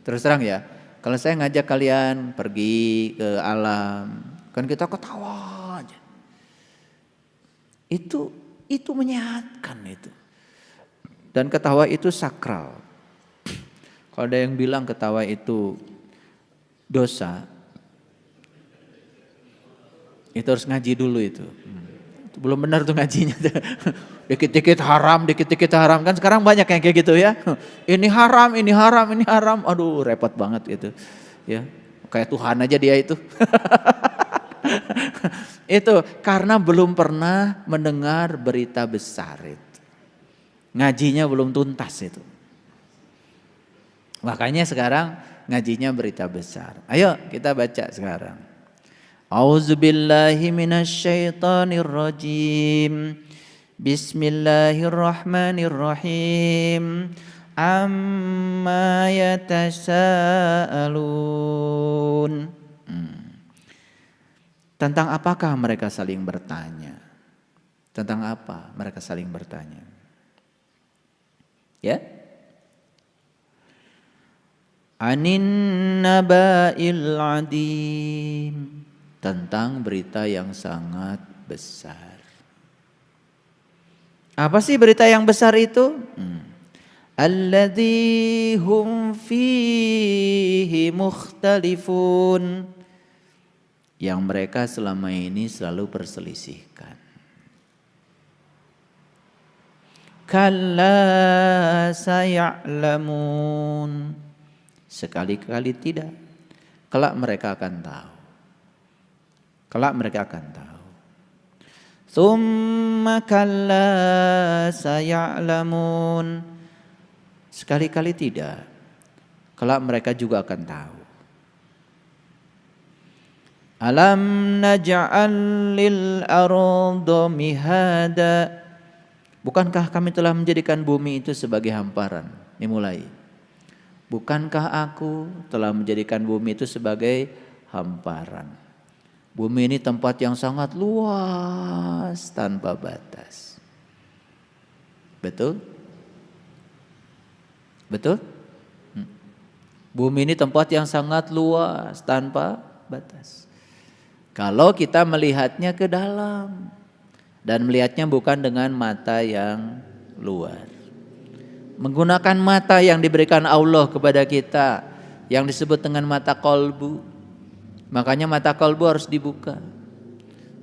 Terus terang ya, kalau saya ngajak kalian pergi ke alam, kan kita ketawa aja. Itu menyehatkan itu. Dan ketawa itu sakral. Kalau ada yang bilang ketawa itu dosa, itu harus ngaji dulu itu. Belum benar tuh ngajinya. Dikit-dikit haram, dikit-dikit haram. Kan sekarang banyak yang kayak gitu ya. Ini haram, ini haram, ini haram. Aduh repot banget gitu. Ya, kayak Tuhan aja dia itu. Itu karena belum pernah mendengar berita besar itu. Ngajinya belum tuntas itu. Makanya sekarang ngajinya berita besar. Ayo kita baca sekarang. A'udzubillahi minasyaitonirrajim. Bismillahirrahmanirrahim. Amma yatasaalun. Tentang apakah mereka saling bertanya? Tentang apa mereka saling bertanya? Ya? Anin naba'il adim. Tentang berita yang sangat besar. Apa sih berita yang besar itu? Alladzi hum fihi mukhtalifun. Yang mereka selama ini selalu perselisihkan. Kalla saya'lamun. Sekali-kali tidak. Kelak mereka akan tahu. Kelak mereka akan tahu. Tsumma kalla saya'lamun. Sekali-kali tidak. Kelak mereka juga akan tahu. Alam naj'al lil arda mihada. Bukankah kami telah menjadikan bumi itu sebagai hamparan? Ini mulai. Bukankah aku telah menjadikan bumi itu sebagai hamparan? Bumi ini tempat yang sangat luas tanpa batas. Betul? Betul? Bumi ini tempat yang sangat luas tanpa batas. Kalau kita melihatnya ke dalam dan melihatnya bukan dengan mata yang luar. Menggunakan mata yang diberikan Allah kepada kita yang disebut dengan mata kolbu. Makanya mata kolbu harus dibuka.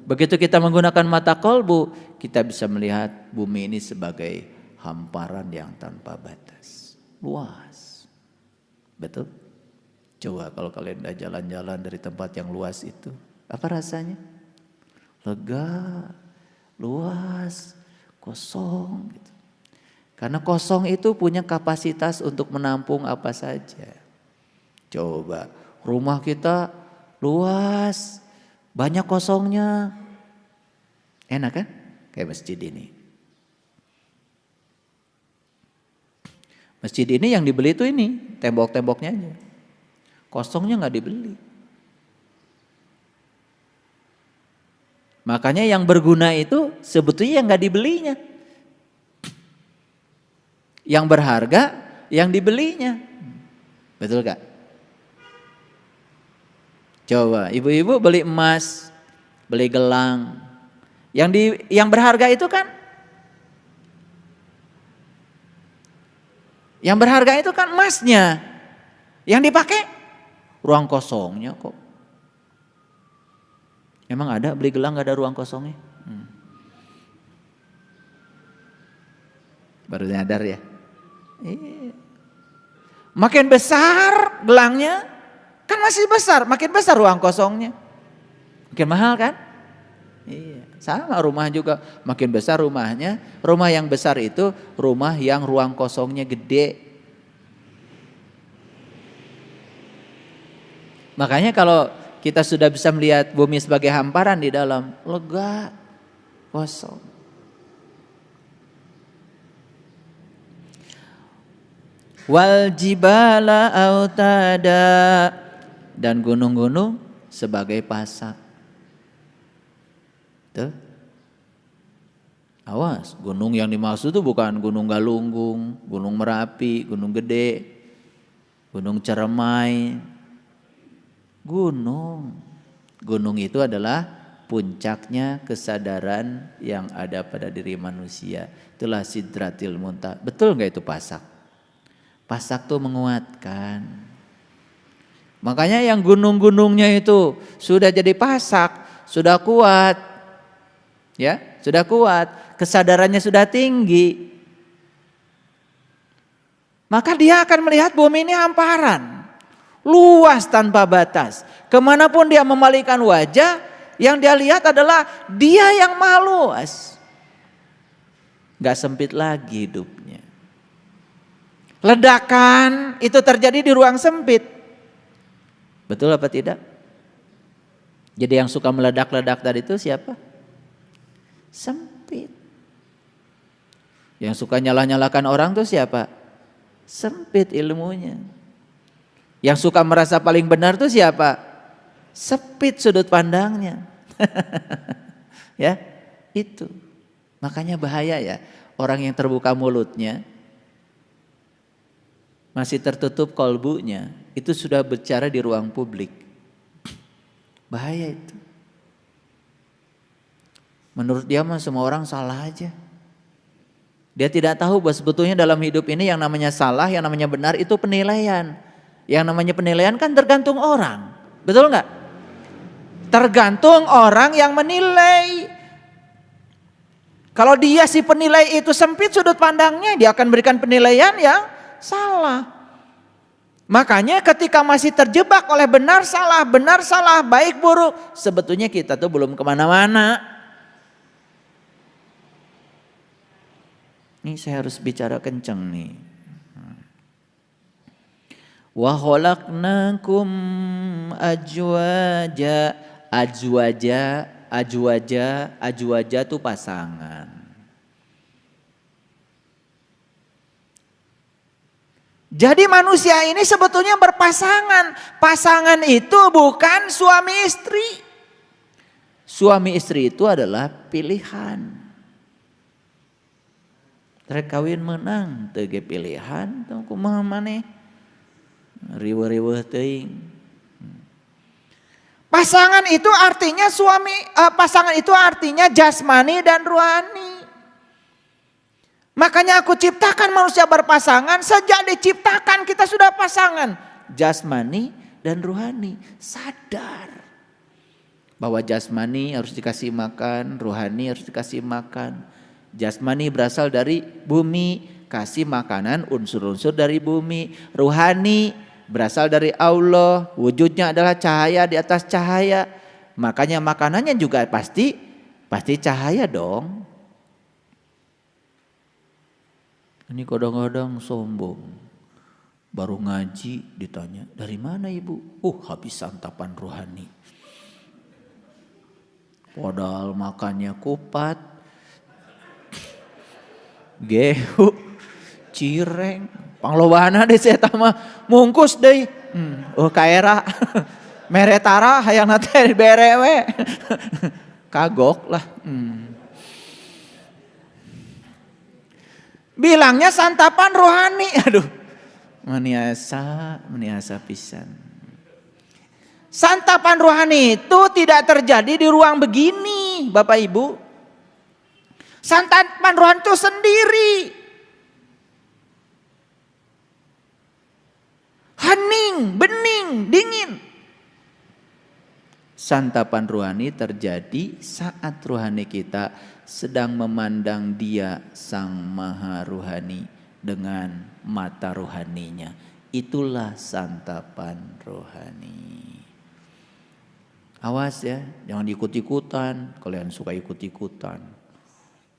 Begitu kita menggunakan mata kolbu, kita bisa melihat bumi ini sebagai hamparan yang tanpa batas. Luas. Betul? Coba kalau kalian udah jalan-jalan dari tempat yang luas itu, apa rasanya? Lega, luas, kosong gitu. Karena kosong itu punya kapasitas untuk menampung apa saja. Coba rumah kita luas, banyak kosongnya. Enak kan? Kayak masjid ini. Masjid ini yang dibeli itu ini, tembok-temboknya aja. Kosongnya nggak dibeli. Makanya yang berguna itu sebetulnya yang nggak dibelinya. Yang berharga yang dibelinya. Betul gak? Coba ibu-ibu beli emas, beli gelang. Yang berharga itu kan emasnya. Yang dipakai ruang kosongnya kok. Emang ada beli gelang gak ada ruang kosongnya? Baru nyadar ya. Makin besar gelangnya, kan masih besar, makin besar ruang kosongnya. Makin mahal kan? Iya, sama rumah juga, makin besar rumahnya, rumah yang besar itu rumah yang ruang kosongnya gede. Makanya kalau kita sudah bisa melihat bumi sebagai hamparan di dalam, lega, kosong. Wal jibala autada, dan gunung-gunung sebagai pasak. Tuh. Awas, gunung yang dimaksud itu bukan gunung Galunggung, gunung Merapi, gunung gede. Gunung Ceremai, gunung. Gunung itu adalah puncaknya kesadaran yang ada pada diri manusia. Itulah Sidratil Muntaha. Betul nggak itu pasak? Pasak tuh menguatkan. Makanya yang gunung-gunungnya itu sudah jadi pasak, sudah kuat. Ya, sudah kuat, kesadarannya sudah tinggi. Maka dia akan melihat bumi ini hamparan, luas tanpa batas. Kemanapun dia memalingkan wajah, yang dia lihat adalah dia yang maha luas. Gak sempit lagi hidupnya. Ledakan itu terjadi di ruang sempit. Betul apa tidak? Jadi yang suka meledak-ledak tadi itu siapa? Sempit. Yang suka nyalah-nyalahkan orang itu siapa? Sempit ilmunya. Yang suka merasa paling benar itu siapa? Sempit sudut pandangnya. Ya, itu. Makanya bahaya ya, orang yang terbuka mulutnya masih tertutup kolbunya, itu sudah bicara di ruang publik. Bahaya itu. Menurut dia mah semua orang salah aja. Dia tidak tahu bahwa sebetulnya dalam hidup ini yang namanya salah, yang namanya benar itu penilaian. Yang namanya penilaian kan tergantung orang. Betul nggak? Tergantung orang yang menilai. Kalau dia si penilai itu sempit sudut pandangnya, dia akan berikan penilaian yang salah. Makanya ketika masih terjebak oleh benar salah, baik buruk, sebetulnya kita tuh belum kemana-mana. Ini saya harus bicara kenceng nih. Wa khalaqnakum ajwaja. Ajwaja itu pasangan. Jadi manusia ini sebetulnya berpasangan. Pasangan itu bukan suami istri. Suami istri itu adalah pilihan. Rek kawin menang teu pilihan teu kumaha maneh. Riweuh-riweuh teuing. Pasangan itu artinya jasmani dan rohani. Makanya aku ciptakan manusia berpasangan, sejak diciptakan kita sudah pasangan. Jasmani dan rohani, sadar bahwa jasmani harus dikasih makan, rohani harus dikasih makan. Jasmani berasal dari bumi, kasih makanan unsur-unsur dari bumi. Rohani berasal dari Allah, wujudnya adalah cahaya di atas cahaya. Makanya makanannya juga pasti cahaya dong. Ini kadang-kadang sombong. Baru ngaji ditanya, dari mana ibu? Habis santapan rohani. Padahal makannya kupat, gehu, cireng, panglobana deh saya mah mungkus deh. Kaera meretara hayang nate berewe. Kagok lah. Bilangnya santapan rohani. Aduh. Maniasa pisan. Santapan rohani itu tidak terjadi di ruang begini, Bapak Ibu. Santapan rohani itu sendiri. Hening, bening, dingin. Santapan rohani terjadi saat rohani kita sedang memandang Dia Sang Maha Rohani dengan mata rohaninya. Itulah santapan rohani. Awas ya, jangan ikut-ikutan. Kalian suka ikut-ikutan.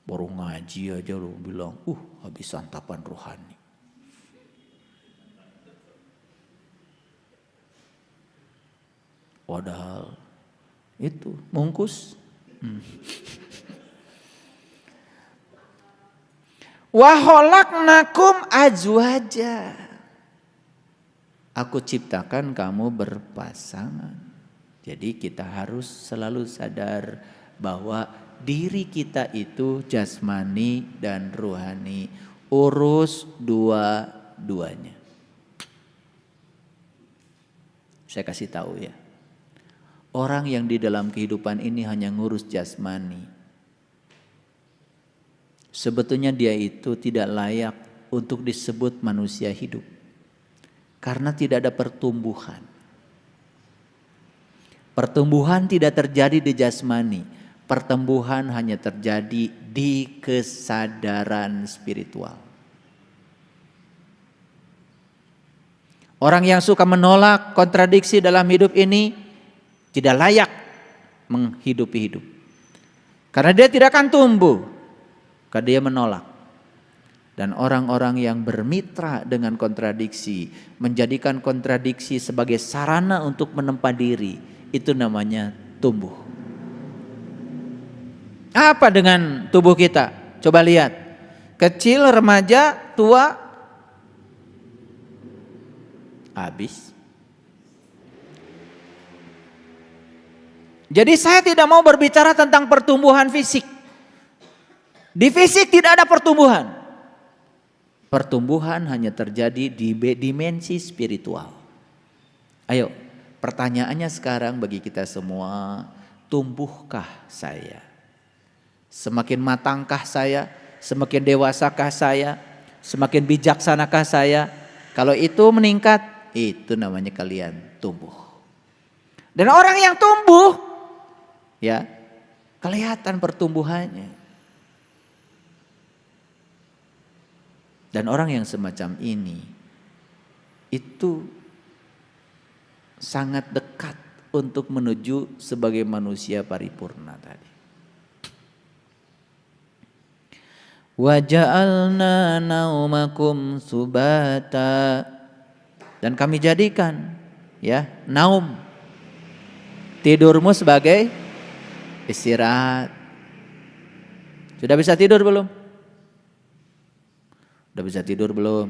Baru ngaji aja lu bilang, habis santapan rohani. Padahal itu mungkus. Wa khalaqnakum azwaja. Aku ciptakan kamu berpasangan. Jadi kita harus selalu sadar bahwa diri kita itu jasmani dan rohani. Urus dua-duanya. Saya kasih tahu ya. Orang yang di dalam kehidupan ini hanya ngurus jasmani, sebetulnya dia itu tidak layak untuk disebut manusia hidup. Karena tidak ada pertumbuhan. Pertumbuhan tidak terjadi di jasmani. Pertumbuhan hanya terjadi di kesadaran spiritual. Orang yang suka menolak kontradiksi dalam hidup ini tidak layak menghidupi hidup. Karena dia tidak akan tumbuh. Karena dia menolak. Dan orang-orang yang bermitra dengan kontradiksi, menjadikan kontradiksi sebagai sarana untuk menempa diri, itu namanya tumbuh. Apa dengan tubuh kita? Coba lihat. Kecil, remaja, tua, habis. Jadi saya tidak mau berbicara tentang pertumbuhan fisik. Di fisik tidak ada pertumbuhan. Pertumbuhan hanya terjadi di dimensi spiritual. Ayo, pertanyaannya sekarang bagi kita semua, tumbuhkah saya? Semakin matangkah saya? Semakin dewasakah saya? Semakin bijaksanakah saya? Kalau itu meningkat, itu namanya kalian tumbuh. Dan orang yang tumbuh, ya, kelihatan pertumbuhannya. Dan orang yang semacam ini itu sangat dekat untuk menuju sebagai manusia paripurna tadi. Wa ja'alna naumakum subata, dan kami jadikan ya naum, tidurmu sebagai istirahat. Sudah bisa tidur belum? Udah bisa tidur belum?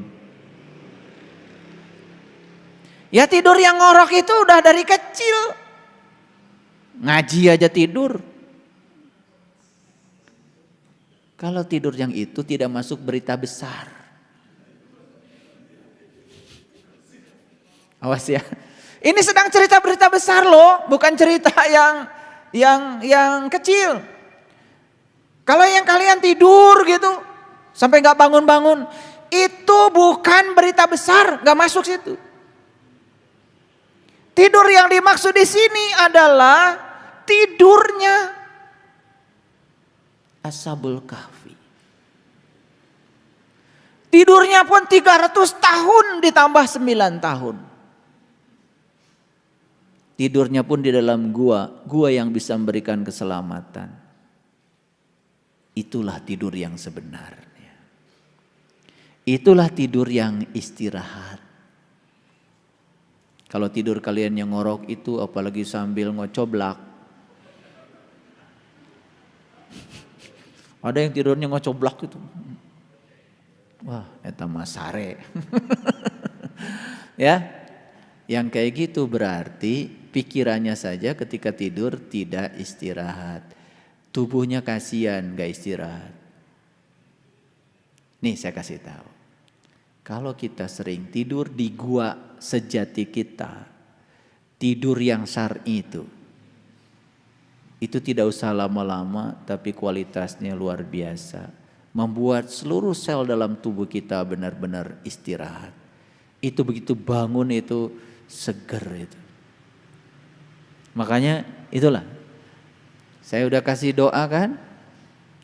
Ya tidur yang ngorok itu udah dari kecil. Ngaji aja tidur. Kalau tidur yang itu tidak masuk berita besar. Awas ya. Ini sedang cerita berita besar loh, bukan cerita yang kecil. Kalau yang kalian tidur gitu sampai nggak bangun-bangun, itu bukan berita besar, nggak masuk situ. Tidur yang dimaksud di sini adalah tidurnya Ashabul Kahfi. Tidurnya pun 300 tahun ditambah 9 tahun. Tidurnya pun di dalam gua yang bisa memberikan keselamatan. Itulah tidur yang sebenarnya. Itulah tidur yang istirahat. Kalau tidur kalian yang ngorok itu apalagi sambil ngocoblak. Ada yang tidurnya ngocoblak itu. Wah, eta mah sare. Ya. Yang kayak gitu berarti pikirannya saja ketika tidur tidak istirahat. Tubuhnya kasihan gak istirahat. Nih saya kasih tahu. Kalau kita sering tidur di gua sejati kita, tidur yang syar'i itu tidak usah lama-lama tapi kualitasnya luar biasa. Membuat seluruh sel dalam tubuh kita benar-benar istirahat. Itu begitu bangun itu seger itu. Makanya itulah. Saya udah kasih doa kan?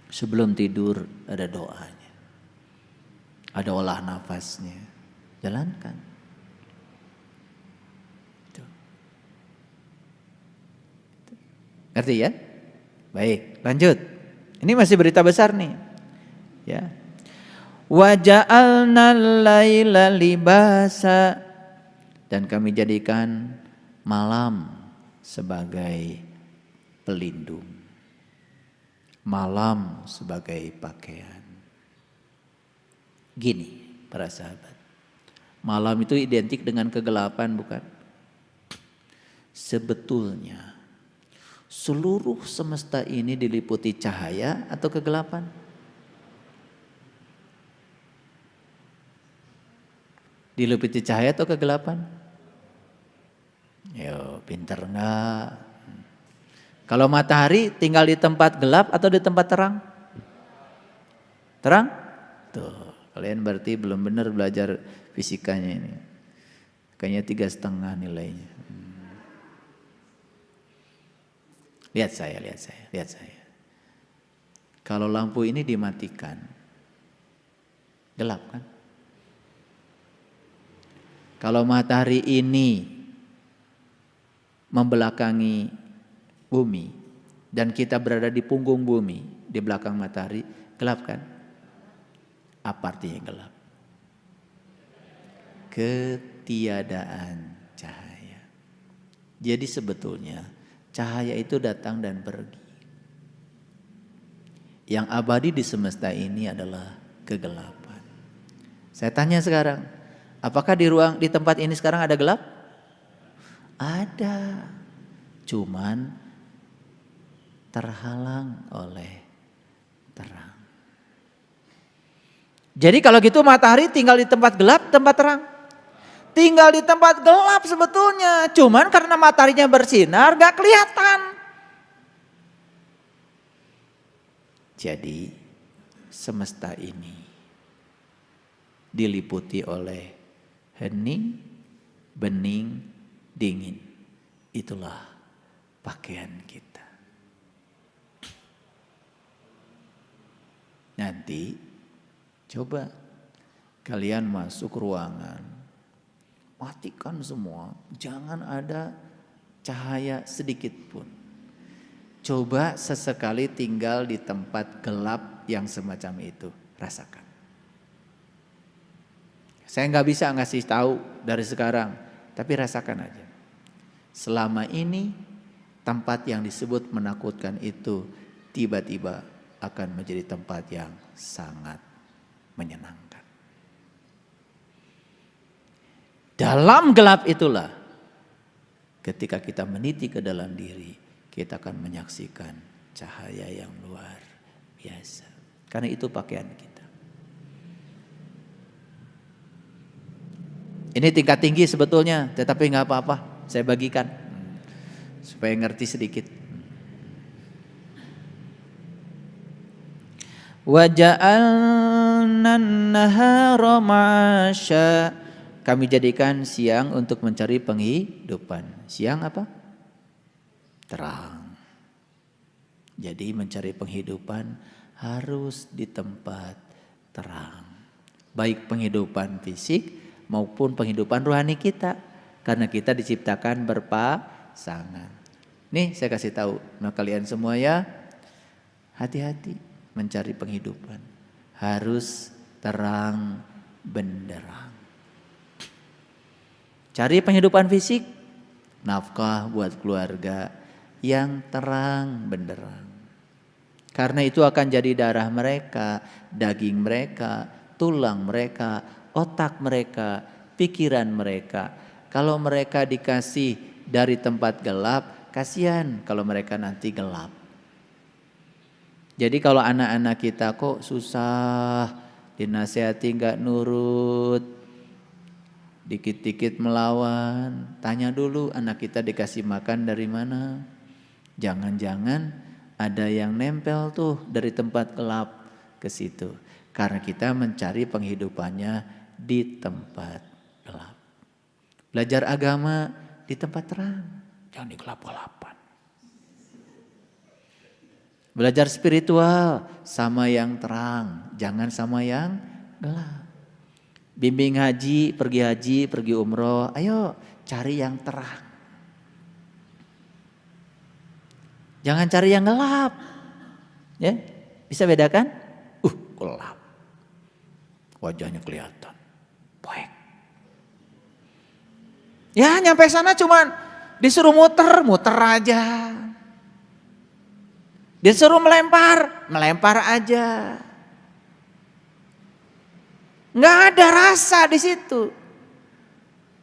Sebelum tidur ada doanya. Ada olah nafasnya. Jalankan. Itu. Ngerti ya? Baik, lanjut. Ini masih berita besar nih. Ya. Wa ja'alnal laila libasa, dan kami jadikan malam sebagai pelindung. Malam sebagai pakaian. Gini para sahabat, malam itu identik dengan kegelapan bukan? Sebetulnya seluruh semesta ini diliputi cahaya atau kegelapan? Diliputi cahaya atau kegelapan? Yo, pinter enggak? Kalau matahari tinggal di tempat gelap atau di tempat terang? Terang? Tuh, kalian berarti belum benar belajar fisikanya ini. Kayaknya 3,5 nilainya. Lihat saya. Kalau lampu ini dimatikan, gelap kan? Kalau matahari ini membelakangi bumi dan kita berada di punggung bumi, di belakang matahari, gelap kan? Apa artinya gelap? Ketiadaan cahaya. Jadi sebetulnya cahaya itu datang dan pergi. Yang abadi di semesta ini adalah kegelapan. Saya tanya sekarang, apakah di tempat ini sekarang ada gelap? Ada. Cuman terhalang oleh terang. Jadi kalau gitu matahari tinggal di tempat gelap, tempat terang. Tinggal di tempat gelap sebetulnya. Cuman karena mataharinya bersinar gak kelihatan. Jadi semesta ini diliputi oleh hening, bening, dingin. Itulah pakaian kita. Nanti coba kalian masuk ruangan, matikan semua, jangan ada cahaya sedikit pun. Coba sesekali tinggal di tempat gelap yang semacam itu, rasakan. Saya nggak bisa ngasih tahu dari sekarang, tapi rasakan aja. Selama ini tempat yang disebut menakutkan itu tiba-tiba akan menjadi tempat yang sangat menyenangkan. Dalam gelap itulah ketika kita meniti ke dalam diri, kita akan menyaksikan cahaya yang luar biasa. Karena itu pakaian kita. Ini tingkat tinggi sebetulnya, tetapi nggak apa-apa. Saya bagikan supaya ngerti sedikit. Wa ja'alna an-nahara ma'asya. Kami jadikan siang untuk mencari penghidupan. Siang apa? Terang. Jadi mencari penghidupan harus di tempat terang. Baik penghidupan fisik maupun penghidupan rohani kita. Karena kita diciptakan berpasangan. Nih saya kasih tahu sama kalian semua ya. Hati-hati mencari penghidupan. Harus terang benderang. Cari penghidupan fisik. Nafkah buat keluarga yang terang benderang. Karena itu akan jadi darah mereka, daging mereka, tulang mereka, otak mereka, pikiran mereka. Kalau mereka dikasih dari tempat gelap, kasihan kalau mereka nanti gelap. Jadi kalau anak-anak kita kok susah, dinasehati gak nurut, dikit-dikit melawan, tanya dulu anak kita dikasih makan dari mana. Jangan-jangan ada yang nempel tuh dari tempat gelap ke situ. Karena kita mencari penghidupannya di tempat gelap. Belajar agama di tempat terang, jangan di gelap-gelapan. Belajar spiritual sama yang terang, jangan sama yang gelap. Bimbing haji, pergi umroh, ayo cari yang terang. Jangan cari yang gelap. Ya, bisa bedakan? Gelap. Wajahnya kelihatan. Poek. Ya nyampe sana cuman disuruh muter aja. Disuruh melempar aja. Nggak ada rasa di situ.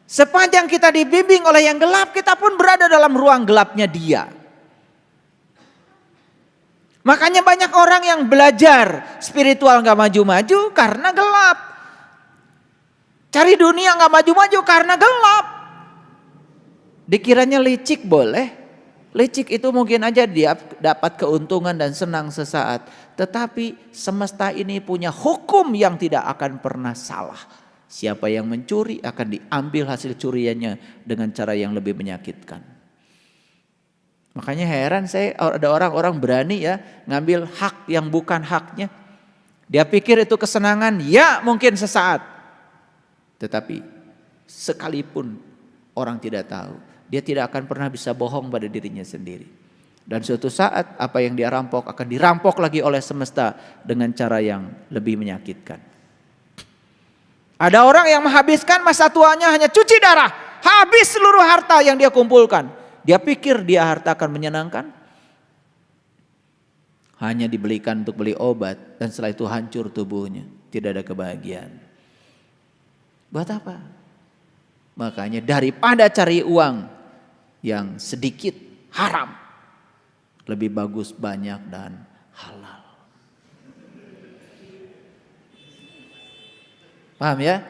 Sepanjang kita dibimbing oleh yang gelap, kita pun berada dalam ruang gelapnya dia. Makanya banyak orang yang belajar spiritual nggak maju-maju karena gelap. Cari dunia nggak maju-maju karena gelap. Dikiranya licik boleh. Licik itu mungkin aja dia dapat keuntungan dan senang sesaat. Tetapi semesta ini punya hukum yang tidak akan pernah salah. Siapa yang mencuri akan diambil hasil curiannya dengan cara yang lebih menyakitkan. Makanya heran saya ada orang-orang berani ya ngambil hak yang bukan haknya. Dia pikir itu kesenangan, ya mungkin sesaat. Tetapi sekalipun orang tidak tahu, dia tidak akan pernah bisa bohong pada dirinya sendiri. Dan suatu saat apa yang dia rampok akan dirampok lagi oleh semesta dengan cara yang lebih menyakitkan. Ada orang yang menghabiskan masa tuanya hanya cuci darah, habis seluruh harta yang dia kumpulkan. Dia pikir dia harta akan menyenangkan. Hanya dibelikan untuk beli obat dan setelah itu hancur tubuhnya, tidak ada kebahagiaan. Buat apa? Makanya daripada cari uang yang sedikit haram, lebih bagus banyak dan halal. Paham ya?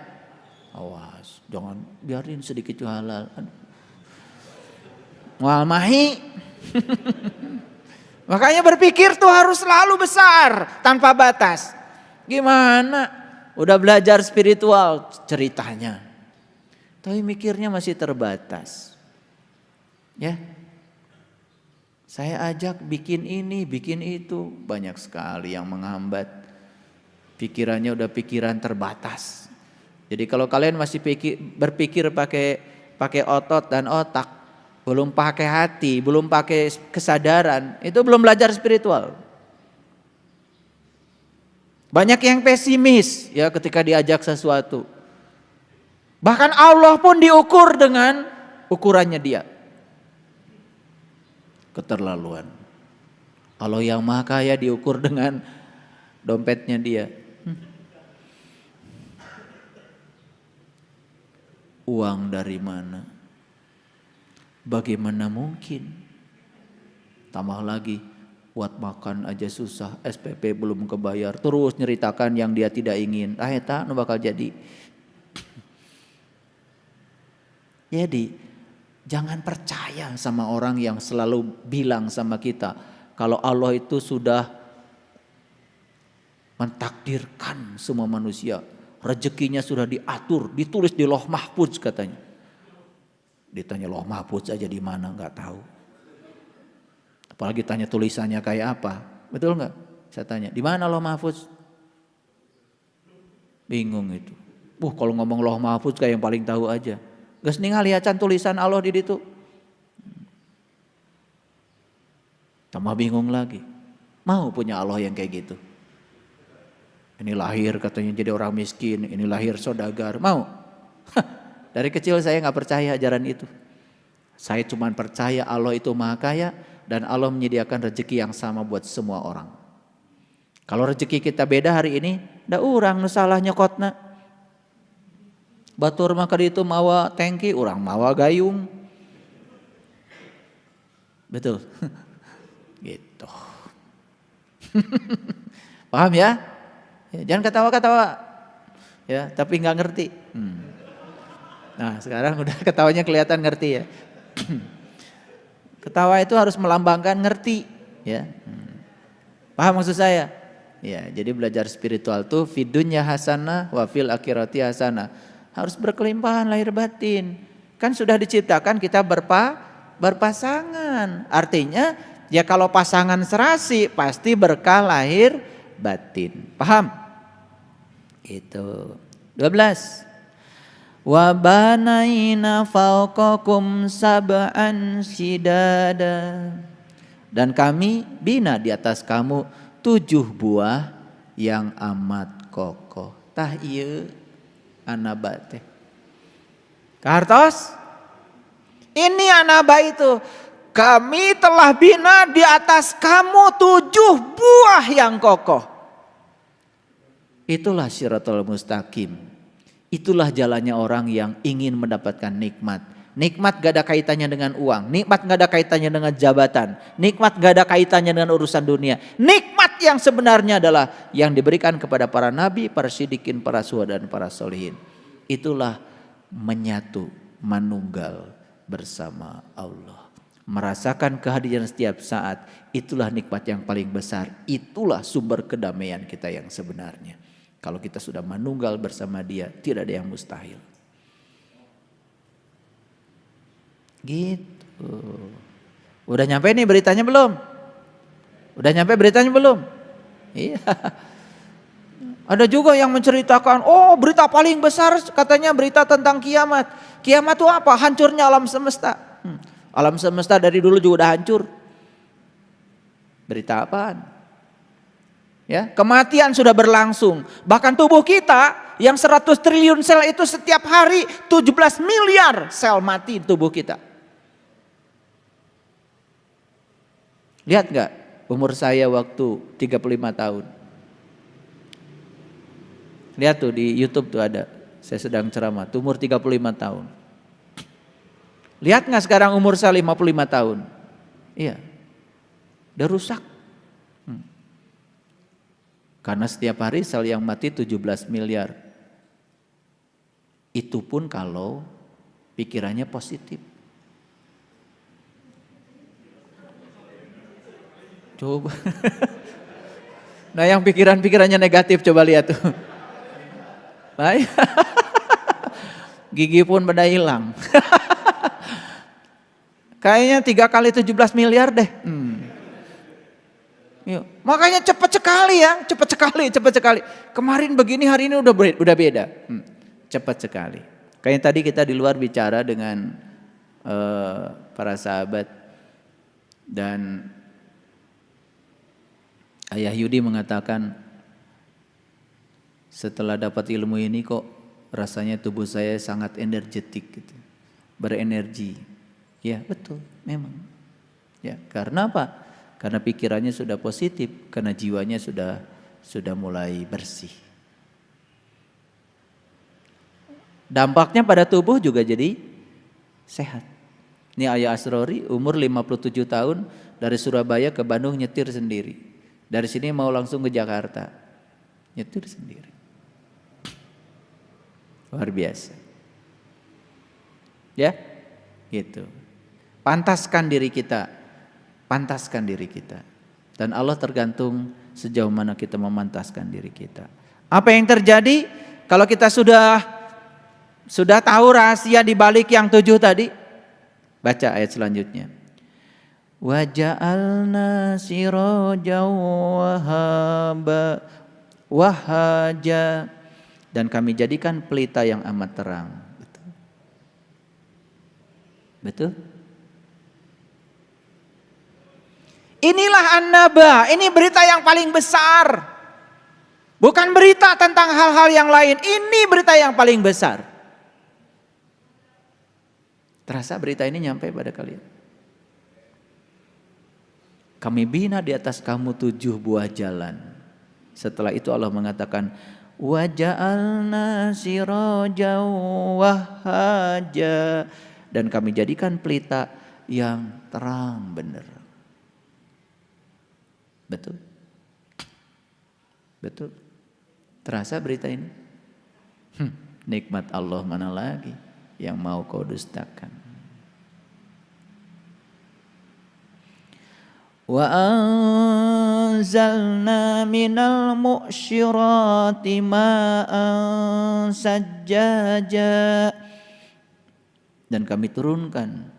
Awas, jangan biarin sedikit halal. Mual mahi. Makanya berpikir tuh harus selalu besar, tanpa batas. Gimana? Udah belajar spiritual ceritanya, tapi mikirnya masih terbatas. Ya, saya ajak bikin ini, bikin itu, banyak sekali yang menghambat. Pikirannya udah pikiran terbatas. Jadi kalau kalian masih berpikir pakai otot dan otak, belum pakai hati, belum pakai kesadaran, itu belum belajar spiritual. Banyak yang pesimis ya ketika diajak sesuatu. Bahkan Allah pun diukur dengan ukurannya dia. Keterlaluan. Allah yang maha kaya diukur dengan dompetnya dia. Uang dari mana? Bagaimana mungkin? Tambah lagi, buat makan aja susah, SPP belum kebayar, terus nyeritakan yang dia tidak ingin. Eta nu bakal jadi. Jadi jangan percaya sama orang yang selalu bilang sama kita kalau Allah itu sudah mentakdirkan semua manusia, rezekinya sudah diatur, ditulis di Lauh Mahfuz katanya. Ditanya Lauh Mahfuz aja di mana nggak tahu. Apalagi tanya tulisannya kayak apa, betul nggak? Saya tanya di mana Lauh Mahfuz? Bingung itu. Kalau ngomong Lauh Mahfuz kayak yang paling tahu aja. Geus ningali acan tulisan Allah di ditu. Tambah bingung lagi. Mau punya Allah yang kayak gitu. Ini lahir katanya jadi orang miskin, ini lahir saudagar, mau? Dari kecil saya nggak percaya ajaran itu. Saya cuma percaya Allah itu maha kaya dan Allah menyediakan rezeki yang sama buat semua orang. Kalau rezeki kita beda hari ini, da urang nu salah nyokotna. Batur mah itu mawa tangki, urang mawa gayung. Betul. Gitu. Paham ya? Jangan ketawa-ketawa. Ya, tapi nggak ngerti. Nah, sekarang udah ketawanya kelihatan ngerti ya. Ketawa itu harus melambangkan ngerti, ya. Paham maksud saya? Ya, jadi belajar spiritual tuh fid dunya hasanah wa fil akhirati hasanah. Harus berkelimpahan lahir batin. Kan sudah diciptakan kita berpasangan. Artinya ya kalau pasangan serasi pasti berkah lahir batin. Paham? Itu. 12. Wa banaina fawqakum sab'an shidada. Dan kami bina di atas kamu 7 buah yang amat kokoh. Tah ieu anaba teh. Kartos? Ini anaba itu. Kami telah bina di atas kamu 7 buah yang kokoh. Itulah Shiratal Mustaqim. Itulah jalannya orang yang ingin mendapatkan nikmat. Nikmat gak ada kaitannya dengan uang. Nikmat gak ada kaitannya dengan jabatan. Nikmat gak ada kaitannya dengan urusan dunia. Nikmat yang sebenarnya adalah yang diberikan kepada para nabi, para siddiqin, para syuhada dan para solihin. Itulah menyatu, manunggal bersama Allah. Merasakan kehadiran setiap saat, itulah nikmat yang paling besar. Itulah sumber kedamaian kita yang sebenarnya. Kalau kita sudah manunggal bersama Dia, tidak ada yang mustahil. Gitu. Udah nyampe nih beritanya belum? Udah nyampe beritanya belum? Iya. Ada juga yang menceritakan, oh berita paling besar katanya berita tentang kiamat. Kiamat itu apa? Hancurnya alam semesta. Alam semesta dari dulu juga udah hancur. Berita apaan? Ya, kematian sudah berlangsung. Bahkan tubuh kita yang 100 triliun sel itu setiap hari 17 miliar sel mati di tubuh kita. Lihat gak umur saya waktu 35 tahun. Lihat tuh di YouTube tuh ada. Saya sedang ceramah, umur 35 tahun. Lihat gak sekarang umur saya 55 tahun? Iya. Udah rusak. Karena setiap hari sel yang mati 17 miliar. Itu pun kalau pikirannya positif. Coba. Nah yang pikirannya negatif coba lihat tuh. Nah, gigi pun pada hilang. Kayaknya 3 kali 17 miliar deh. Yuk. Makanya cepat sekali ya, cepat sekali. Kemarin begini, hari ini udah beda. Cepat sekali. Kayak tadi kita di luar bicara dengan para sahabat dan Ayah Yudi mengatakan setelah dapat ilmu ini kok rasanya tubuh saya sangat energetik gitu, berenergi. Ya betul, memang. Ya karena apa? Karena pikirannya sudah positif, karena jiwanya sudah mulai bersih. Dampaknya pada tubuh juga jadi sehat. Ini Ayah Asrori umur 57 tahun dari Surabaya ke Bandung nyetir sendiri. Dari sini mau langsung ke Jakarta. Nyetir sendiri. Luar biasa. Ya, gitu. Pantaskan diri kita. Dan Allah tergantung sejauh mana kita memantaskan diri kita. Apa yang terjadi kalau kita sudah tahu rahasia di balik yang 7 tadi? Baca ayat selanjutnya. Wa ja'alna sirajan wahaja, dan kami jadikan pelita yang amat terang. Betul? Inilah An-Naba, ini berita yang paling besar. Bukan berita tentang hal-hal yang lain, ini berita yang paling besar. Terasa berita ini nyampe pada kalian? Kami bina di atas kamu 7 buah jalan. Setelah itu Allah mengatakan, wa ja'alna sirajan wahaja, dan kami jadikan pelita yang terang benar. Betul? Betul? Terasa berita ini? Nikmat Allah mana lagi yang mau kau dustakan? Wa anzalna minal mu'syirati ma'an sajjaja, dan kami turunkan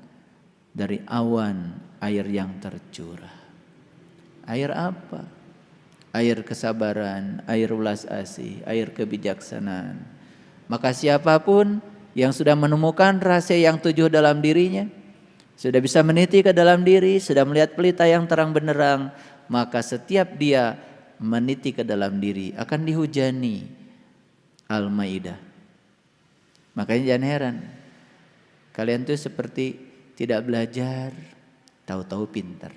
dari awan air yang tercurah. Air apa? Air kesabaran, air ulas asih, air kebijaksanaan. Maka siapapun yang sudah menemukan rahasia yang 7 dalam dirinya, sudah bisa meniti ke dalam diri, sudah melihat pelita yang terang benderang, maka setiap dia meniti ke dalam diri akan dihujani. Al-Maidah. Makanya jangan heran, kalian tuh seperti tidak belajar, tahu-tahu pintar.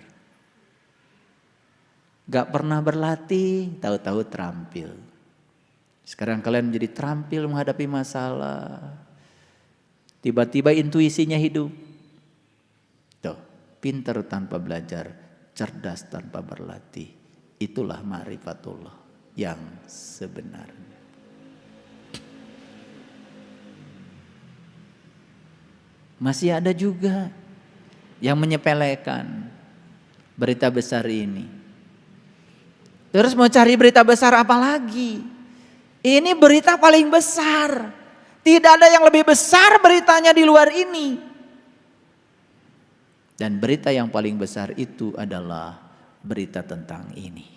Gak pernah berlatih, tahu-tahu terampil. Sekarang kalian menjadi terampil menghadapi masalah. Tiba-tiba intuisinya hidup. Tuh, pintar tanpa belajar, cerdas tanpa berlatih. Itulah ma'rifatullah yang sebenarnya. Masih ada juga yang menyepelekan berita besar ini. Terus mau cari berita besar apa lagi? Ini berita paling besar. Tidak ada yang lebih besar beritanya di luar ini. Dan berita yang paling besar itu adalah berita tentang ini.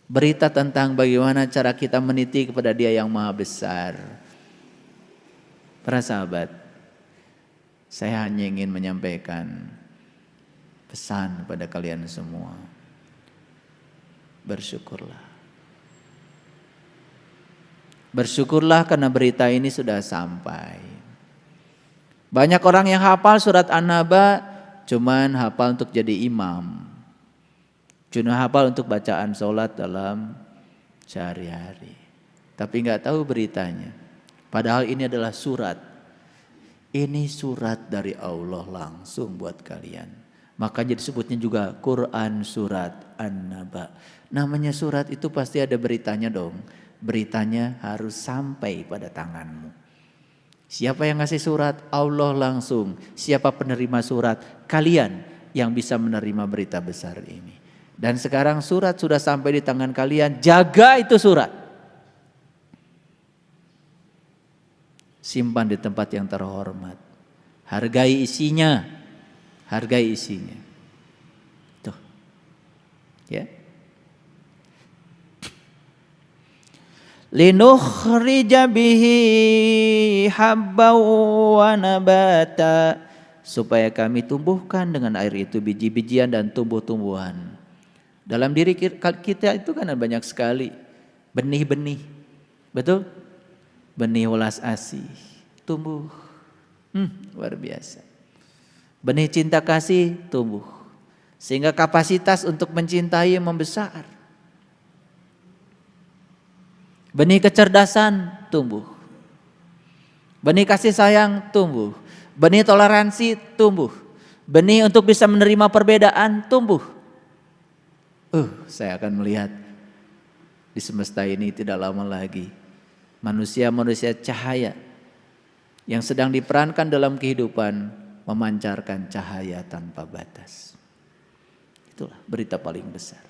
Berita tentang bagaimana cara kita meniti kepada Dia yang Maha Besar. Para sahabat, saya hanya ingin menyampaikan pesan pada kalian semua. Bersyukurlah. Bersyukurlah karena berita ini sudah sampai. Banyak orang yang hafal surat An-Naba cuman hafal untuk jadi imam. Cuma hafal untuk bacaan sholat dalam sehari-hari. Tapi nggak tahu beritanya. Padahal ini adalah surat. Ini surat dari Allah langsung buat kalian. Makanya disebutnya juga Quran surat An-Naba. Namanya surat itu pasti ada beritanya dong. Beritanya harus sampai pada tanganmu. Siapa yang ngasih surat? Allah langsung. Siapa penerima surat? Kalian yang bisa menerima berita besar ini. Dan sekarang surat sudah sampai di tangan kalian. Jaga itu surat. Simpan di tempat yang terhormat. Hargai isinya. Hargai isinya. Tuh. Ya. Linukhrija bihi habba wa nabata, supaya kami tumbuhkan dengan air itu biji-bijian dan tumbuh-tumbuhan. Dalam diri kita itu kan banyak sekali benih-benih. Betul? Benih welas asih tumbuh. Luar biasa. Benih cinta kasih tumbuh. Sehingga kapasitas untuk mencintai membesar. Benih kecerdasan tumbuh. Benih kasih sayang tumbuh. Benih toleransi tumbuh. Benih untuk bisa menerima perbedaan tumbuh. Saya akan melihat di semesta ini tidak lama lagi manusia-manusia cahaya yang sedang diperankan dalam kehidupan memancarkan cahaya tanpa batas. Itulah berita paling besar.